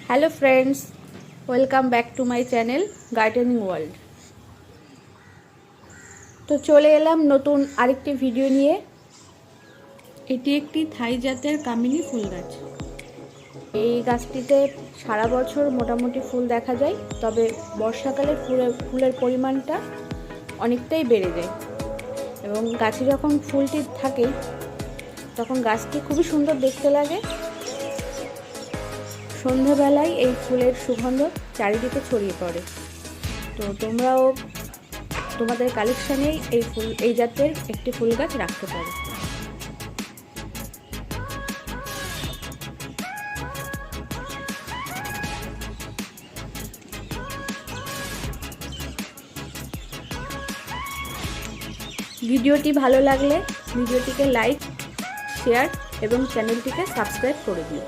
Hello friends, welcome back to my channel gardening world. তো চলে এলাম নতুন আরেকটি ভিডিও নিয়ে। এটি একটি থাই জাতের কামিনী ফুল গাছ। এই গাছটিতে সারা বছর মোটামুটি ফুল দেখা যায়, তবে বর্ষাকালে ফুলের পরিমাণটা অনেকটাই বেড়ে যায় এবং গাছে যখন ফুলটি থাকে তখন গাছটি খুবই সুন্দর দেখতে লাগে। সন্ধ্যাবেলায় এই ফুলের সুগন্ধ চারিদিকে ছড়িয়ে পড়ে। তো তোমরাও তোমাদের কালেকশানে এই জাতের একটি ফুল গাছ রাখতে পারো। ভিডিওটি ভালো লাগলে ভিডিওটিকে লাইক, শেয়ার এবং চ্যানেলটিকে সাবস্ক্রাইব করে দিও।